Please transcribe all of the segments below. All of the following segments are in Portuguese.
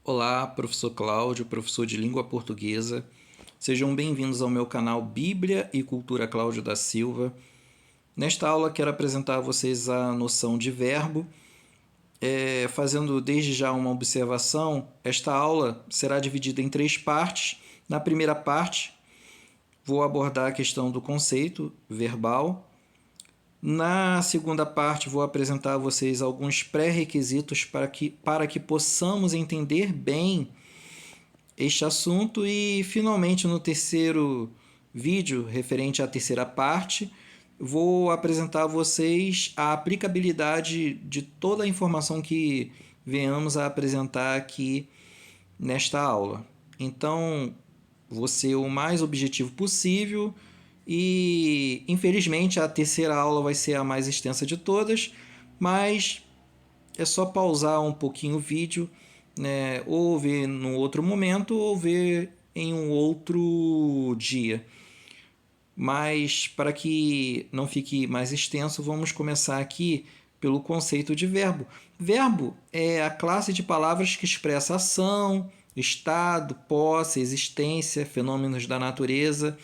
Olá, professor Cláudio, professor de língua portuguesa. Sejam bem-vindos ao meu canal Bíblia e Cultura Cláudio da Silva. Nesta aula quero apresentar a vocês a noção de verbo. Fazendo desde já uma observação, esta aula será dividida em 3 partes. Na primeira parte, vou abordar a questão do conceito verbal. Na segunda parte, vou apresentar a vocês alguns pré-requisitos para que possamos entender bem este assunto e, finalmente, no terceiro vídeo, referente à terceira parte, vou apresentar a vocês a aplicabilidade de toda a informação que venhamos a apresentar aqui nesta aula. Então, vou ser o mais objetivo possível e, infelizmente, a terceira aula vai ser a mais extensa de todas, mas é só pausar um pouquinho o vídeo, né, ou ver num outro momento ou ver em um outro dia. Mas para que não fique mais extenso, vamos começar aqui pelo conceito de verbo. Verbo é a classe de palavras que expressa ação, estado, posse, existência, fenômenos da natureza.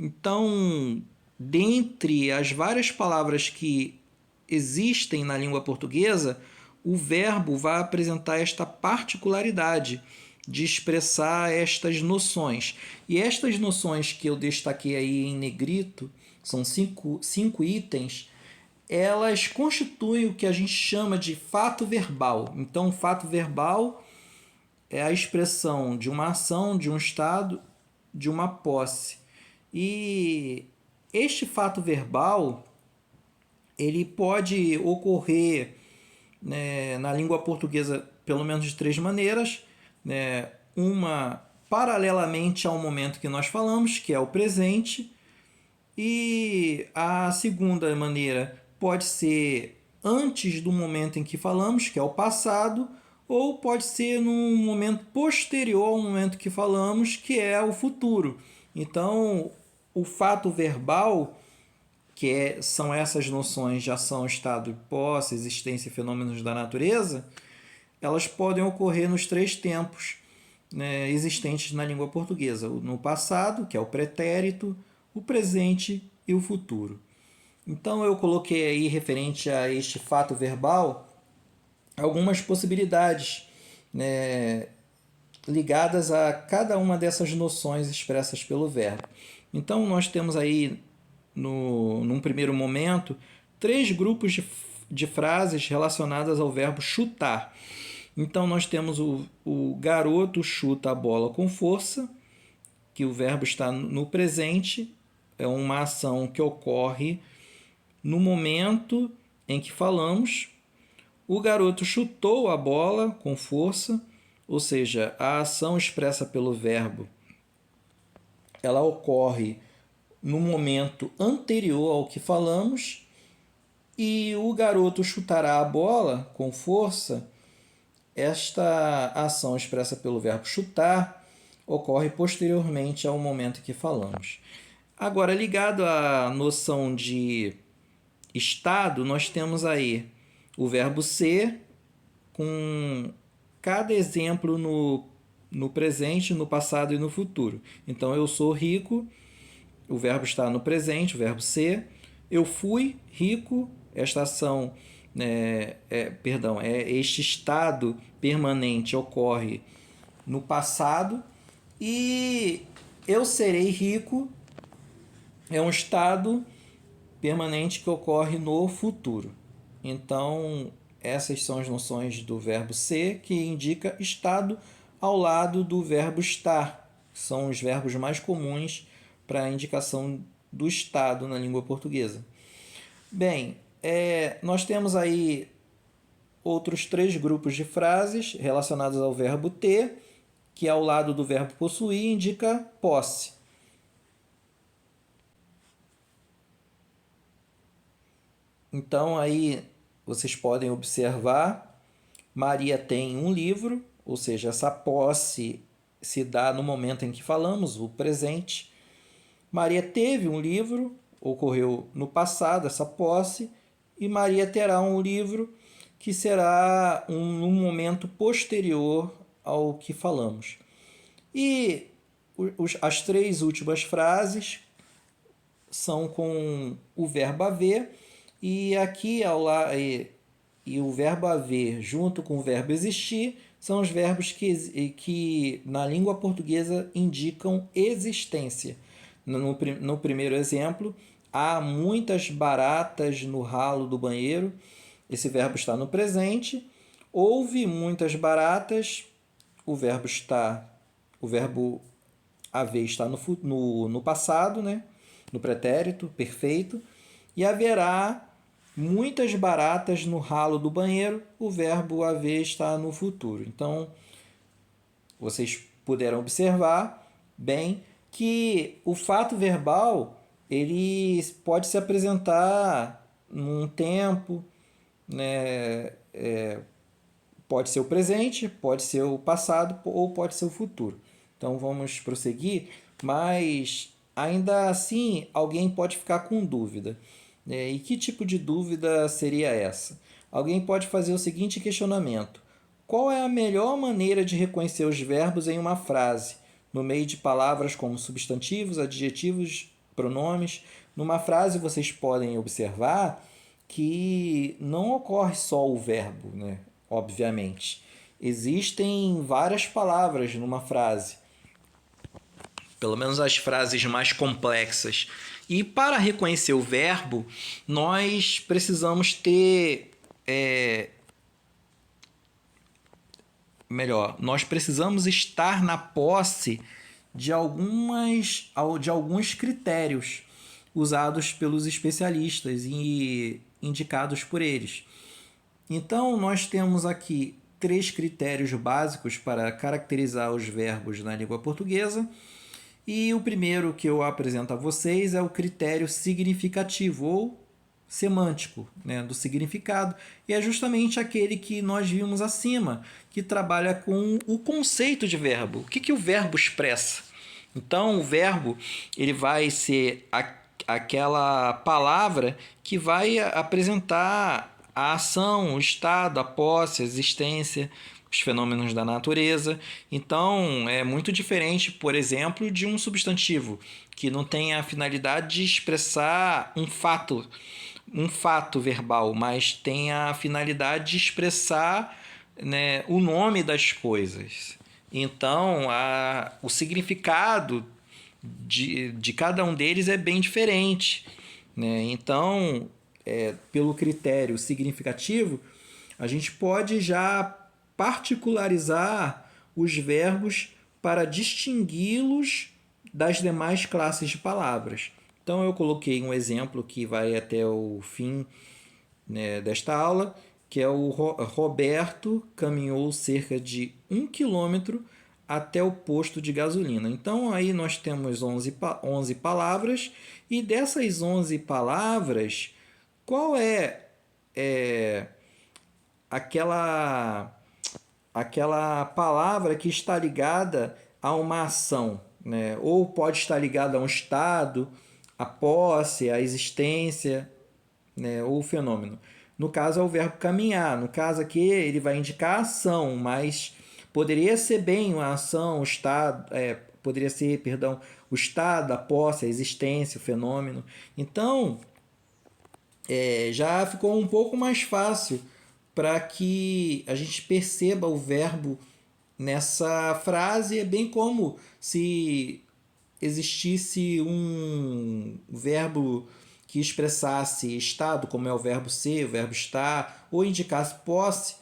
Então, dentre as várias palavras que existem na língua portuguesa, o verbo vai apresentar esta particularidade de expressar estas noções. E estas noções que eu destaquei aí em negrito, são cinco itens, elas constituem o que a gente chama de fato verbal. Então, o fato verbal é a expressão de uma ação, de um estado, de uma posse. E este fato verbal, ele pode ocorrer, né, na língua portuguesa pelo menos de 3 maneiras, né? Uma paralelamente ao momento que nós falamos, que é o presente, e a segunda maneira pode ser antes do momento em que falamos, que é o passado, ou pode ser num momento posterior ao momento que falamos, que é o futuro. Então, o fato verbal, são essas noções de ação, estado, posse, existência e fenômenos da natureza, elas podem ocorrer nos 3 tempos, né, existentes na língua portuguesa. No passado, que é o pretérito, o presente e o futuro. Então eu coloquei aí, referente a este fato verbal, algumas possibilidades, né, ligadas a cada uma dessas noções expressas pelo verbo. Então nós temos aí, num primeiro momento, 3 grupos de frases relacionadas ao verbo chutar. Então nós temos o garoto chuta a bola com força, que o verbo está no presente, é uma ação que ocorre no momento em que falamos. O garoto chutou a bola com força, ou seja, a ação expressa pelo verbo, ela ocorre no momento anterior ao que falamos, e o garoto chutará a bola com força. Esta ação expressa pelo verbo chutar ocorre posteriormente ao momento que falamos. Agora, ligado à noção de estado, nós temos aí o verbo ser, com cada exemplo no presente, no passado e no futuro. Então, eu sou rico, o verbo está no presente, o verbo ser. Eu fui rico, esta ação, este estado permanente ocorre no passado. E eu serei rico é um estado permanente que ocorre no futuro. Então, essas são as noções do verbo ser, que indica estado ao lado do verbo estar. São os verbos mais comuns para a indicação do estado na língua portuguesa. Bem, nós temos aí outros 3 grupos de frases relacionadas ao verbo ter, que ao lado do verbo possuir indica posse. Então aí vocês podem observar, Maria tem um livro, ou seja, essa posse se dá no momento em que falamos, o presente. Maria teve um livro, ocorreu no passado essa posse, e Maria terá um livro, que será um momento posterior ao que falamos. E as três últimas frases são com o verbo haver, e aqui e o verbo haver junto com o verbo existir são os verbos que na língua portuguesa indicam existência. No primeiro exemplo, há muitas baratas no ralo do banheiro. Esse verbo está no presente. Houve muitas baratas. O verbo haver está no passado, né? No pretérito perfeito. E haverá muitas baratas no ralo do banheiro. O verbo haver está no futuro. Então, vocês puderam observar bem que o fato verbal ele pode se apresentar num tempo, né? Pode ser o presente, pode ser o passado ou pode ser o futuro. Então vamos prosseguir, mas ainda assim alguém pode ficar com dúvida. E que tipo de dúvida seria essa? Alguém pode fazer o seguinte questionamento: qual é a melhor maneira de reconhecer os verbos em uma frase, no meio de palavras como substantivos, adjetivos, pronomes? Numa frase vocês podem observar que não ocorre só o verbo, né? Obviamente. Existem várias palavras numa frase, pelo menos as frases mais complexas. E para reconhecer o verbo, nós precisamos ter. Nós precisamos estar na posse de alguns critérios usados pelos especialistas e indicados por eles. Então, nós temos aqui 3 critérios básicos para caracterizar os verbos na língua portuguesa. E o primeiro que eu apresento a vocês é o critério significativo ou semântico, né, do significado. E é justamente aquele que nós vimos acima, que trabalha com o conceito de verbo. O que o verbo expressa? Então, o verbo ele vai ser aquela palavra que vai apresentar a ação, o estado, a posse, a existência, os fenômenos da natureza. Então, é muito diferente, por exemplo, de um substantivo que não tem a finalidade de expressar um fato verbal, mas tem a finalidade de expressar, né, o nome das coisas. Então, o significado de cada um deles é bem diferente, né? Então, pelo critério significativo, a gente pode já particularizar os verbos para distingui-los das demais classes de palavras. Então, eu coloquei um exemplo que vai até o fim, né, desta aula, que é o Roberto caminhou cerca de 1 quilômetro até o posto de gasolina. Então, aí nós temos 11 palavras, e dessas 11 palavras, qual aquela palavra que está ligada a uma ação, né? Ou pode estar ligada a um estado, a posse, a existência, né? Ou o fenômeno. No caso é o verbo caminhar. No caso aqui ele vai indicar a ação, mas poderia ser bem uma ação, o estado, poderia ser, perdão, o estado, a posse, a existência, o fenômeno. Então, já ficou um pouco mais fácil para que a gente perceba o verbo nessa frase. É bem como se existisse um verbo que expressasse estado, como é o verbo ser, o verbo estar, ou indicasse posse,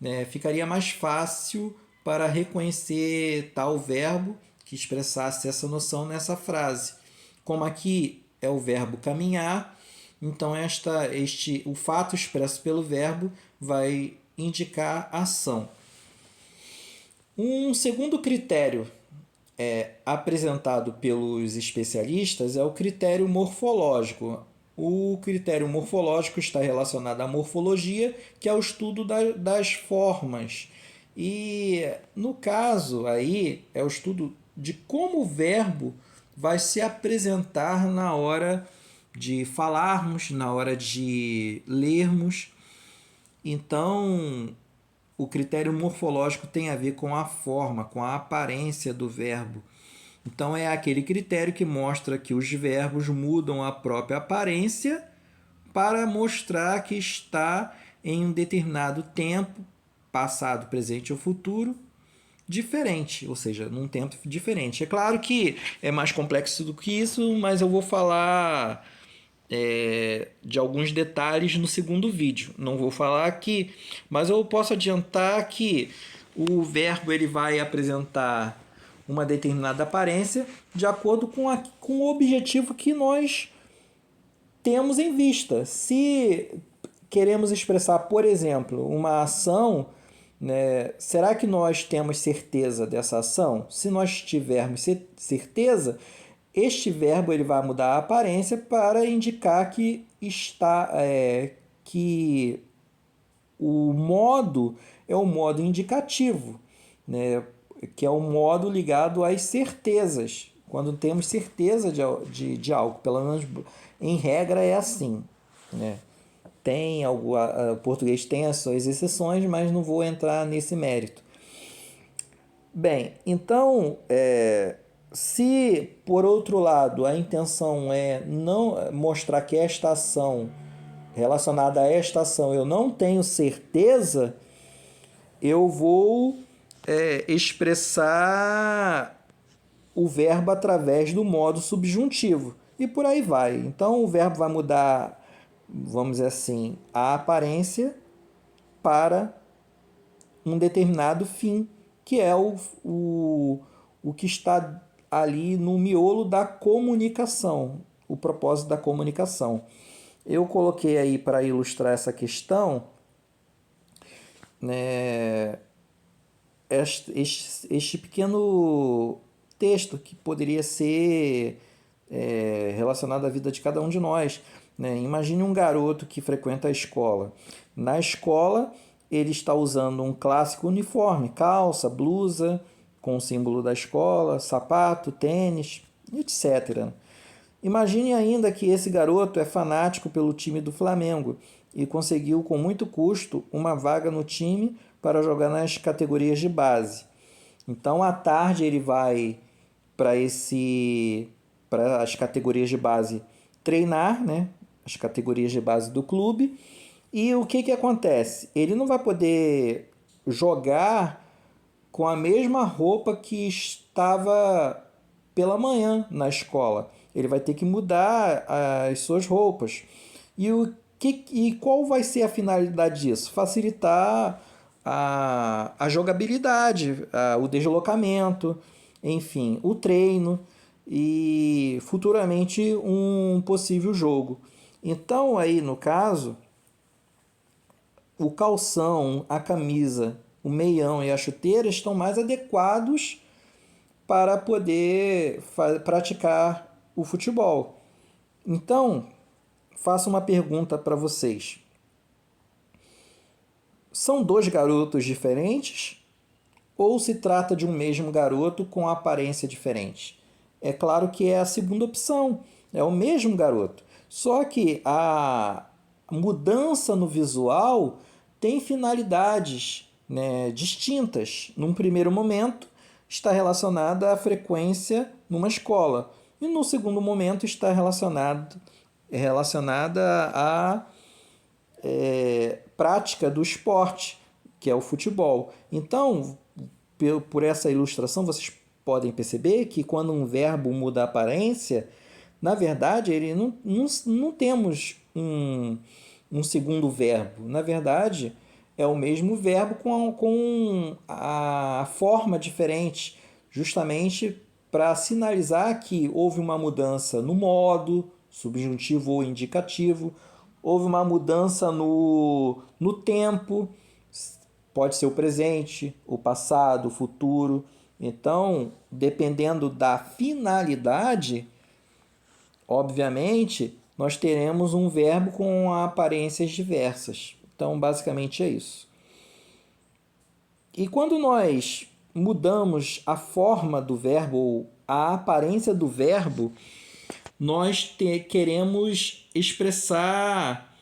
né? Ficaria mais fácil para reconhecer tal verbo que expressasse essa noção nessa frase. Como aqui é o verbo caminhar, então o fato expresso pelo verbo vai indicar ação. Um segundo critério apresentado pelos especialistas é o critério morfológico. O critério morfológico está relacionado à morfologia, que é o estudo das formas. E no caso aí é o estudo de como o verbo vai se apresentar na hora de falarmos, na hora de lermos. Então, o critério morfológico tem a ver com a forma, com a aparência do verbo. Então, é aquele critério que mostra que os verbos mudam a própria aparência para mostrar que está em um determinado tempo, passado, presente ou futuro, diferente, ou seja, num tempo diferente. É claro que é mais complexo do que isso, mas eu vou falar de alguns detalhes no segundo vídeo. Não vou falar aqui, mas eu posso adiantar que o verbo ele vai apresentar uma determinada aparência de acordo com o objetivo que nós temos em vista. Se queremos expressar, por exemplo, uma ação, né, será que nós temos certeza dessa ação? Se nós tivermos certeza, este verbo ele vai mudar a aparência para indicar que que o modo é o modo indicativo, né, que é o modo ligado às certezas. Quando temos certeza de algo, pelo menos em regra é assim, né? O português tem as suas exceções, mas não vou entrar nesse mérito. Bem, então, se por outro lado a intenção é não mostrar que esta ação, relacionada a esta ação, eu não tenho certeza, eu vou expressar o verbo através do modo subjuntivo. E por aí vai. Então o verbo vai mudar, vamos dizer assim, a aparência para um determinado fim, que é o que está ali no miolo da comunicação, o propósito da comunicação. Eu coloquei aí para ilustrar essa questão, né, este pequeno texto que poderia ser relacionado à vida de cada um de nós. Né? Imagine um garoto que frequenta a escola. Na escola, ele está usando um clássico uniforme, calça, blusa, com o símbolo da escola, sapato, tênis, etc. Imagine ainda que esse garoto é fanático pelo time do Flamengo e conseguiu com muito custo uma vaga no time para jogar nas categorias de base. Então, à tarde ele vai para as categorias de base treinar, né? As categorias de base do clube. E o que acontece? Ele não vai poder jogar com a mesma roupa que estava pela manhã na escola. Ele vai ter que mudar as suas roupas. E qual vai ser a finalidade disso? Facilitar a jogabilidade, o deslocamento, enfim, o treino e futuramente um possível jogo. Então, aí no caso, o calção, a camisa, o meião e a chuteira estão mais adequados para poder praticar o futebol. Então, faço uma pergunta para vocês. São dois garotos diferentes ou se trata de um mesmo garoto com aparência diferente? É claro que é a segunda opção, é o mesmo garoto. Só que a mudança no visual tem finalidades, né, distintas. Num primeiro momento, está relacionada à frequência numa escola. E no segundo momento está relacionada à prática do esporte, que é o futebol. Então, por essa ilustração, vocês podem perceber que quando um verbo muda a aparência, na verdade, ele não temos um segundo verbo. Na verdade, é o mesmo verbo com a forma diferente, justamente para sinalizar que houve uma mudança no modo, subjuntivo ou indicativo, houve uma mudança no tempo, pode ser o presente, o passado, o futuro. Então, dependendo da finalidade, obviamente, nós teremos um verbo com aparências diversas. Então, basicamente é isso. E quando nós mudamos a forma do verbo ou a aparência do verbo, nós queremos expressar,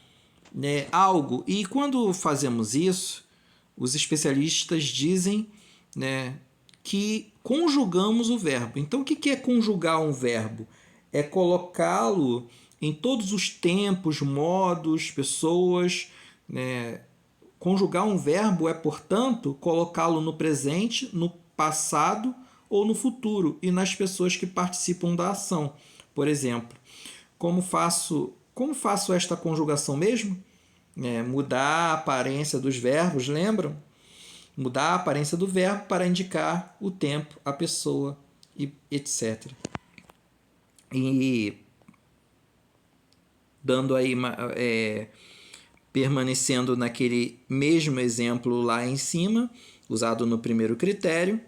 né, algo. E quando fazemos isso, os especialistas dizem, né, que conjugamos o verbo. Então, o que é conjugar um verbo? É colocá-lo em todos os tempos, modos, pessoas, né? Conjugar um verbo é, portanto, colocá-lo no presente, no passado ou no futuro e nas pessoas que participam da ação. Por exemplo, como faço esta conjugação mesmo? Mudar a aparência dos verbos, lembram? Mudar a aparência do verbo para indicar o tempo, a pessoa, e etc. E dando aí permanecendo naquele mesmo exemplo lá em cima, usado no primeiro critério,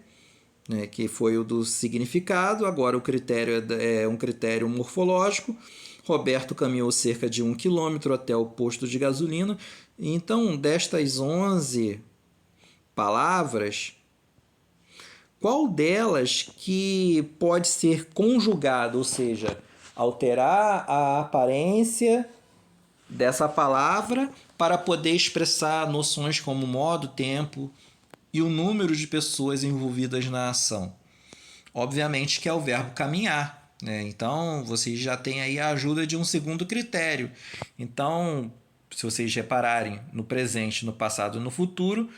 né, que foi o do significado. Agora o critério é um critério morfológico. Roberto caminhou cerca de 1 quilômetro até o posto de gasolina. Então, destas 11 palavras, qual delas que pode ser conjugada, ou seja, alterar a aparência dessa palavra para poder expressar noções como modo, tempo e o número de pessoas envolvidas na ação? Obviamente que é o verbo caminhar, né? Então, vocês já têm aí a ajuda de um segundo critério. Então, se vocês repararem no presente, no passado e no futuro,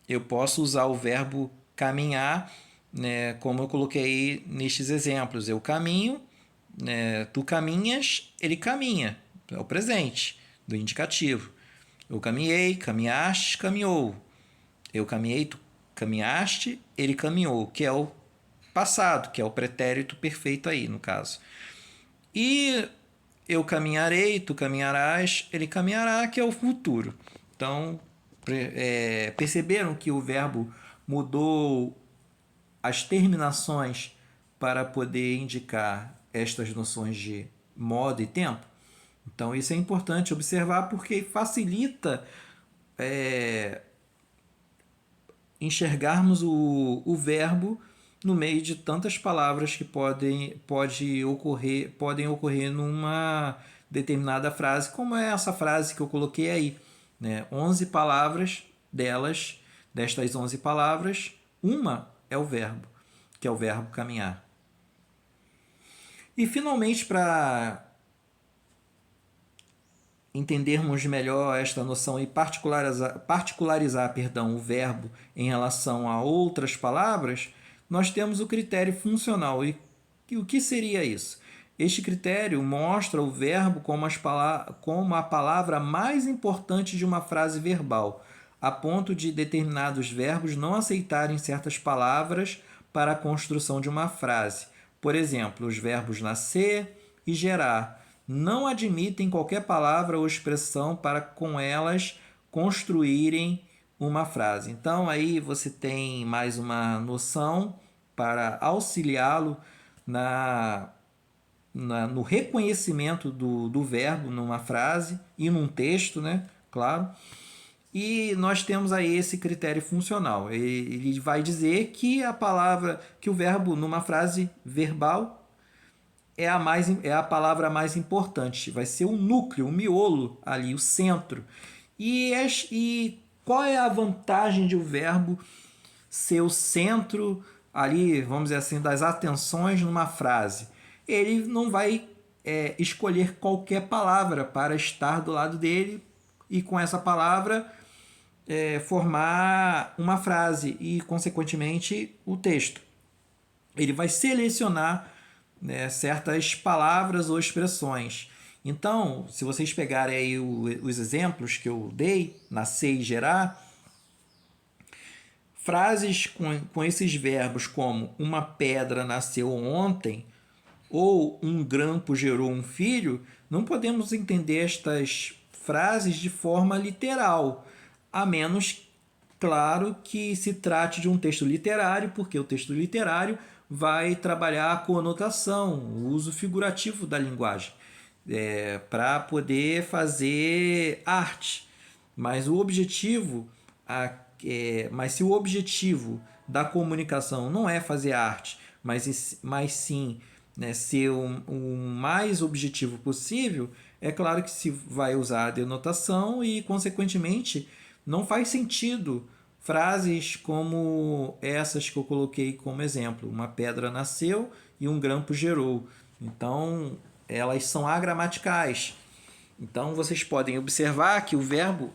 eu posso usar o verbo caminhar, né, como eu coloquei nestes exemplos. Eu caminho, né, tu caminhas, ele caminha. É o presente do indicativo. Eu caminhei, caminhaste, caminhou. Eu caminhei, tu caminhaste, ele caminhou, que é o passado, que é o pretérito perfeito aí, no caso. E eu caminharei, tu caminharás, ele caminhará, que é o futuro. Então, perceberam que o verbo mudou as terminações para poder indicar estas noções de modo e tempo? Então, isso é importante observar porque facilita enxergarmos o verbo no meio de tantas palavras que podem ocorrer numa determinada frase, como é essa frase que eu coloquei aí, né? 11 palavras destas 11 palavras, uma é o verbo, que é o verbo caminhar. E finalmente, para entendermos melhor esta noção e particularizar o verbo em relação a outras palavras, nós temos o critério funcional. E o que seria isso? Este critério mostra o verbo como a palavra mais importante de uma frase verbal, a ponto de determinados verbos não aceitarem certas palavras para a construção de uma frase. Por exemplo, os verbos nascer e gerar não admitem qualquer palavra ou expressão para com elas construírem uma frase. Então aí você tem mais uma noção para auxiliá-lo no reconhecimento do verbo numa frase e num texto, né? Claro. E nós temos aí esse critério funcional. Ele vai dizer que que o verbo numa frase verbal é a palavra mais importante. Vai ser o núcleo, o miolo ali, o centro. E qual é a vantagem de o verbo ser o centro ali, vamos dizer assim, das atenções numa frase? Ele não vai escolher qualquer palavra para estar do lado dele e com essa palavra formar uma frase e, consequentemente, o texto. Ele vai selecionar, né, certas palavras ou expressões. Então, se vocês pegarem aí os exemplos que eu dei, nascer e gerar, frases com esses verbos como uma pedra nasceu ontem ou um grampo gerou um filho, não podemos entender estas frases de forma literal, a menos, claro, que se trate de um texto literário, porque o texto literário vai trabalhar a conotação, o uso figurativo da linguagem, para poder fazer arte. Mas mas se o objetivo da comunicação não é fazer arte, mas sim, né, ser o mais objetivo possível, é claro que se vai usar a denotação e, consequentemente, não faz sentido frases como essas que eu coloquei como exemplo: uma pedra nasceu e um grampo gerou. Então, elas são agramaticais. Então, vocês podem observar que o verbo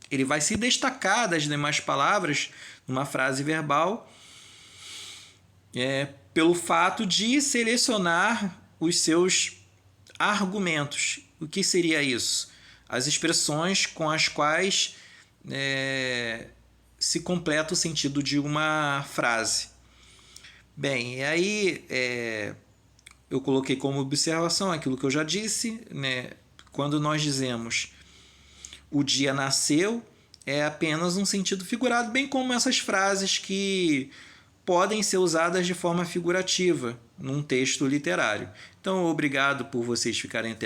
ele vai se destacar das demais palavras numa frase verbal pelo fato de selecionar os seus argumentos. O que seria isso? As expressões com as quais se completa o sentido de uma frase. Bem, e aí eu coloquei como observação aquilo que eu já disse, né? Quando nós dizemos o dia nasceu, é apenas um sentido figurado, bem como essas frases que podem ser usadas de forma figurativa num texto literário. Então, obrigado por vocês ficarem até